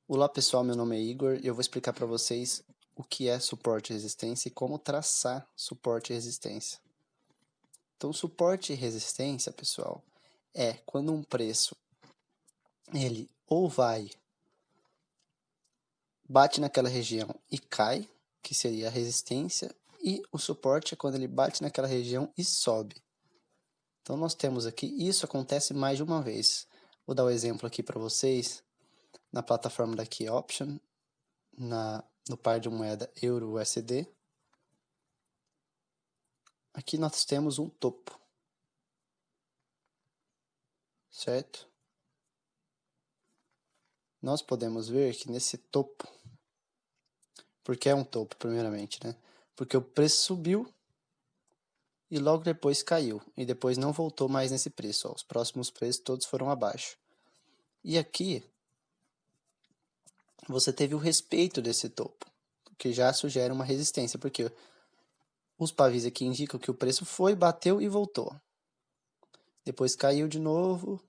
Olá pessoal, meu nome é Igor e eu vou explicar para vocês o que é suporte e resistência e como traçar suporte e resistência. Então, suporte e resistência, pessoal, é quando um preço ele ou bate naquela região e cai, que seria a resistência, e o suporte é quando ele bate naquela região e sobe. Então, nós temos aqui, isso acontece mais de uma vez. Vou dar um exemplo aqui para vocês na plataforma da Key Option, no par de moeda Euro-USD. Aqui nós temos um topo, certo? Nós podemos ver que nesse topo, porque é um topo primeiramente, né? Porque o preço subiu e logo depois caiu, e depois não voltou mais nesse preço, ó. Os próximos preços todos foram abaixo. E aqui, você teve o respeito desse topo, que já sugere uma resistência, porque os pavis aqui indicam que o preço foi, bateu e voltou. Depois caiu de novo.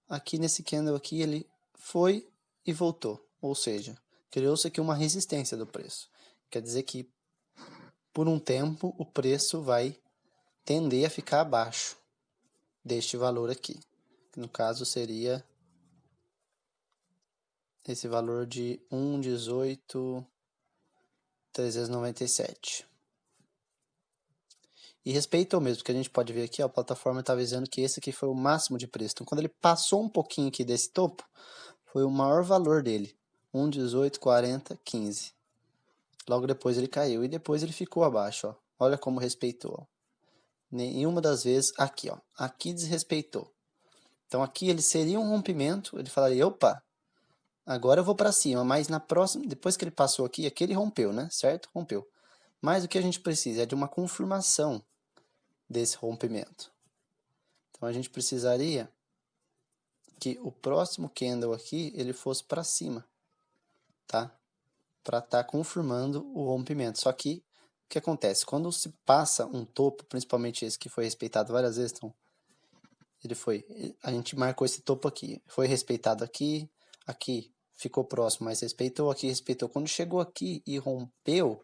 Aqui nesse candle aqui ele foi e voltou, ou seja, criou-se aqui uma resistência do preço. Quer dizer que por um tempo o preço vai tender a ficar abaixo deste valor aqui, que no caso seria esse valor de 1,18.397. E respeito ao mesmo, porque a gente pode ver aqui, ó, a plataforma está avisando que esse aqui foi o máximo de preço. Então, quando ele passou um pouquinho aqui desse topo, foi o maior valor dele, 1,184015. Logo depois ele caiu e depois ele ficou abaixo, ó. Olha como respeitou. Ó. Nenhuma das vezes aqui, ó. Aqui desrespeitou. Então aqui ele seria um rompimento, ele falaria, opa, agora eu vou para cima, mas na próxima, depois que ele passou aqui, aqui ele rompeu, né? Certo? Rompeu. Mas o que a gente precisa é de uma confirmação desse rompimento. Então a gente precisaria que o próximo candle aqui ele fosse para cima, tá? Para estar confirmando o rompimento. Só que o que acontece? Quando se passa um topo, principalmente esse que foi respeitado várias vezes, então a gente marcou esse topo aqui, foi respeitado aqui, aqui ficou próximo, mas respeitou, aqui respeitou. Quando chegou aqui e rompeu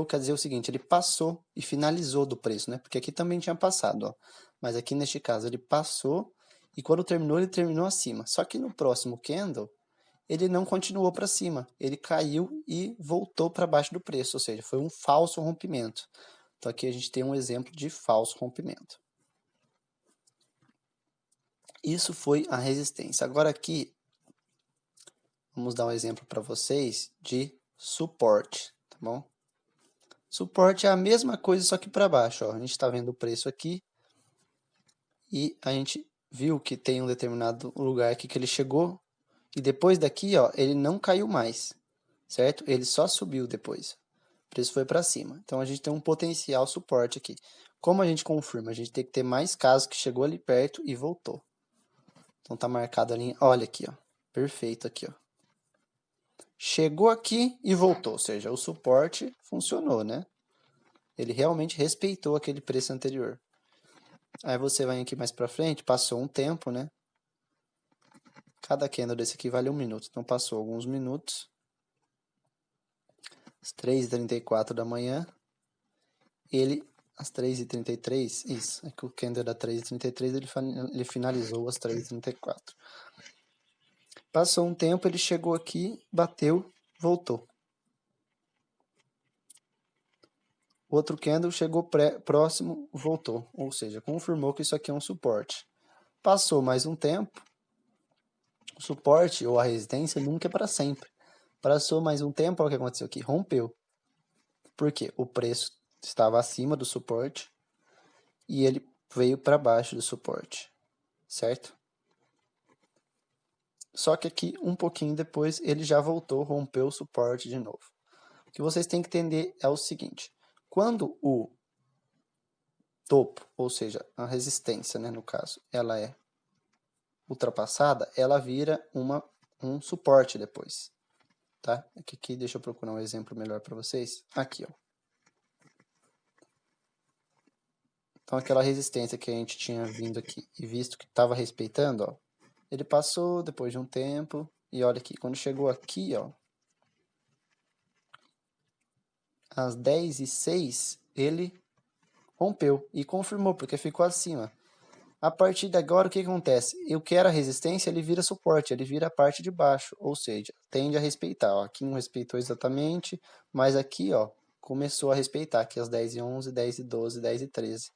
quer dizer o seguinte, ele passou e finalizou do preço, né? Porque aqui também tinha passado, ó. Mas aqui neste caso ele passou e quando terminou, ele terminou acima. Só que no próximo candle, ele não continuou para cima, ele caiu e voltou para baixo do preço, ou seja, foi um falso rompimento. Então aqui a gente tem um exemplo de falso rompimento. Isso foi a resistência. Agora aqui, vamos dar um exemplo para vocês de suporte, tá bom? Suporte é a mesma coisa, só que para baixo, ó. A gente está vendo o preço aqui e a gente viu que tem um determinado lugar aqui que ele chegou e depois daqui, ó, ele não caiu mais, certo? Ele só subiu depois. O preço foi para cima. Então a gente tem um potencial suporte aqui. Como a gente confirma? A gente tem que ter mais casos que chegou ali perto e voltou. Então tá marcado ali, olha aqui, ó. Perfeito aqui, ó. Chegou aqui e voltou, ou seja, o suporte funcionou, né? Ele realmente respeitou aquele preço anterior. Aí você vai aqui mais para frente, passou um tempo, né? Cada candle desse aqui vale 1 minuto, então passou alguns minutos. Às 3h34 da manhã, ele, às 3h33, isso, é que o candle da 3h33, ele finalizou às 3h34. Passou um tempo, ele chegou aqui, bateu, voltou. O outro candle chegou próximo, voltou, ou seja, confirmou que isso aqui é um suporte. Passou mais um tempo, o suporte ou a resistência nunca é para sempre. Passou mais um tempo, olha o que aconteceu aqui, rompeu. Por quê? O preço estava acima do suporte e ele veio para baixo do suporte, certo? Só que aqui, um pouquinho depois, ele já voltou, rompeu o suporte de novo. O que vocês têm que entender é o seguinte, quando o topo, ou seja, a resistência, né, no caso, ela é ultrapassada, ela vira um suporte depois, tá? Aqui, deixa eu procurar um exemplo melhor para vocês. Aqui, ó. Então, aquela resistência que a gente tinha vindo aqui e visto que estava respeitando, ó, ele passou depois de um tempo E olha aqui, quando chegou aqui, ó, às 10h06, ele rompeu e confirmou, porque ficou acima. A partir de agora, o que acontece? Eu quero a resistência, ele vira suporte, ele vira a parte de baixo, ou seja, tende a respeitar. Ó. Aqui não respeitou exatamente, mas aqui ó, começou a respeitar, aqui às 10h11, 10h12, 10h13.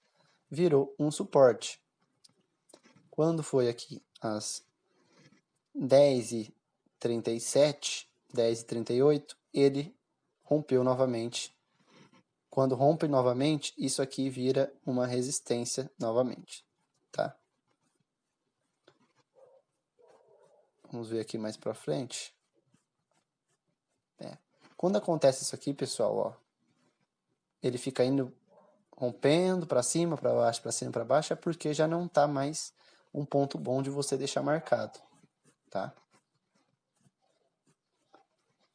Virou um suporte. Quando foi aqui às 10h37, 10h38, ele rompeu novamente. Quando rompe novamente, isso aqui vira uma resistência novamente, tá? Vamos ver aqui mais pra frente. Quando acontece isso aqui, pessoal, ó, ele fica indo rompendo para cima, para baixo, para cima, para baixo, é porque já não tá mais um ponto bom de você deixar marcado, tá?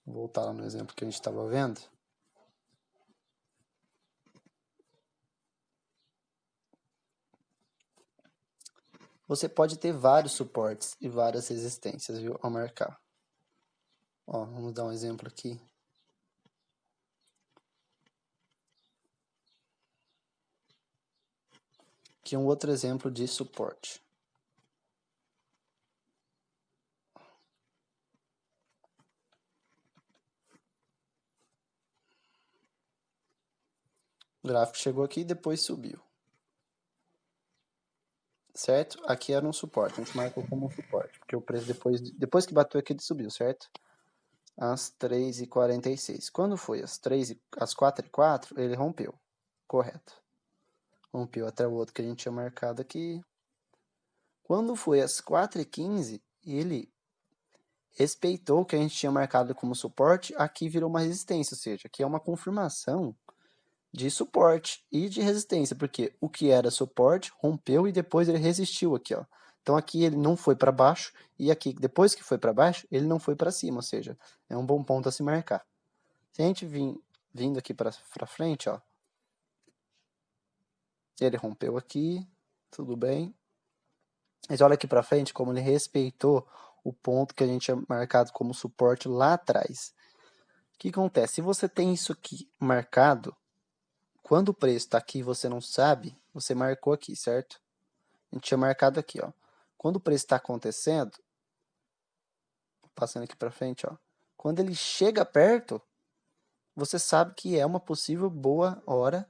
Vou voltar lá no exemplo que a gente estava vendo. Você pode ter vários suportes e várias resistências, viu, ao marcar. Ó, vamos dar um exemplo aqui. Aqui é um outro exemplo de suporte. O gráfico chegou aqui e depois subiu. Certo? Aqui era um suporte, a gente marcou como um suporte, porque o preço depois que bateu aqui ele subiu, certo? Às 3h46. Quando foi às 4h04, ele rompeu. Correto. Rompeu até o outro que a gente tinha marcado aqui. Quando foi às 4h15, ele respeitou o que a gente tinha marcado como suporte, aqui virou uma resistência, ou seja, aqui é uma confirmação de suporte e de resistência, porque o que era suporte rompeu e depois ele resistiu aqui, ó. Então aqui ele não foi para baixo e aqui depois que foi para baixo, ele não foi para cima, ou seja, é um bom ponto a se marcar. Se a gente vindo aqui para frente, ó, ele rompeu aqui, tudo bem. Mas olha aqui para frente como ele respeitou o ponto que a gente tinha marcado como suporte lá atrás. O que acontece? Se você tem isso aqui marcado, quando o preço está aqui e você não sabe, você marcou aqui, certo? A gente tinha marcado aqui, ó. Quando o preço está acontecendo, passando aqui para frente, ó. Quando ele chega perto, você sabe que é uma possível boa hora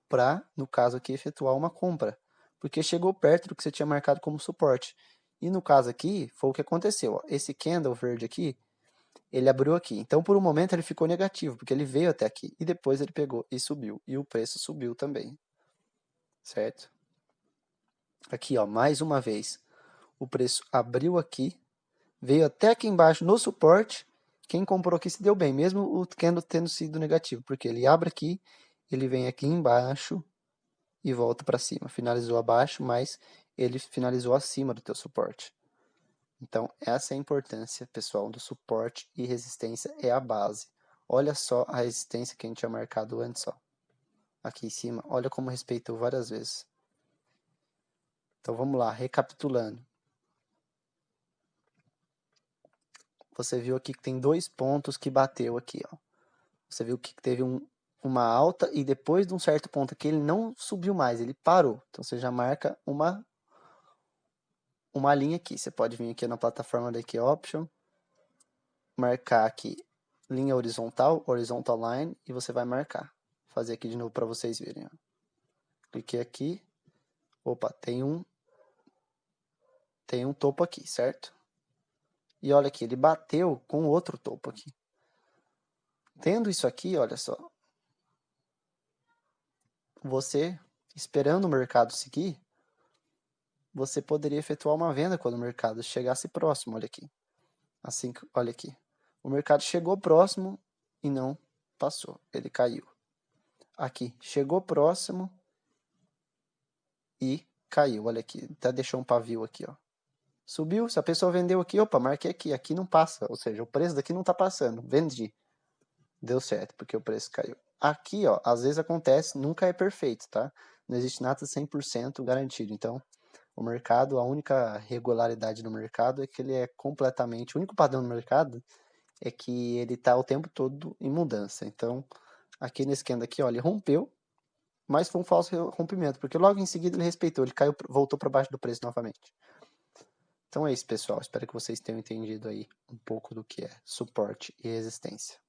para, no caso aqui, efetuar uma compra. Porque chegou perto do que você tinha marcado como suporte. E no caso aqui, foi o que aconteceu. Ó. Esse candle verde aqui, ele abriu aqui. Então, por um momento, ele ficou negativo, porque ele veio até aqui. E depois ele pegou e subiu. E o preço subiu também. Certo? Aqui, ó, mais uma vez. O preço abriu aqui, veio até aqui embaixo no suporte. Quem comprou aqui se deu bem, mesmo o candle tendo sido negativo. Porque ele abre aqui, ele vem aqui embaixo e volta para cima. Finalizou abaixo, mas ele finalizou acima do teu suporte. Então, essa é a importância, pessoal, do suporte e resistência é a base. Olha só a resistência que a gente tinha marcado antes, ó. Aqui em cima, olha como respeitou várias vezes. Então, vamos lá, recapitulando. Você viu aqui que tem dois pontos que bateu aqui, ó. Você viu que teve uma alta e depois de um certo ponto aqui ele não subiu mais, ele parou. Então, você já marca uma linha aqui. Você pode vir aqui na plataforma da Key Option, marcar aqui linha horizontal, horizontal line, e você vai marcar. Vou fazer aqui de novo para vocês verem. Ó. Cliquei aqui. Opa, tem um topo aqui, certo? E olha aqui, ele bateu com outro topo aqui. Tendo isso aqui, olha só. Você, esperando o mercado seguir, você poderia efetuar uma venda quando o mercado chegasse próximo, olha aqui. Assim, olha aqui. O mercado chegou próximo e não passou, ele caiu. Aqui, chegou próximo e caiu, olha aqui, até deixou um pavio aqui, ó. Subiu, se a pessoa vendeu aqui, opa, marquei aqui não passa, ou seja, o preço daqui não tá passando, vendi. Deu certo, porque o preço caiu. Aqui, ó, às vezes acontece, nunca é perfeito, tá? Não existe nada 100% garantido, então O mercado, a única regularidade no mercado é que ele é completamente, o único padrão no mercado é que ele está o tempo todo em mudança. Então, aqui nesse candle aqui, ó, ele rompeu, mas foi um falso rompimento, porque logo em seguida ele respeitou, ele caiu, voltou para baixo do preço novamente. Então é isso, pessoal. Espero que vocês tenham entendido aí um pouco do que é suporte e resistência.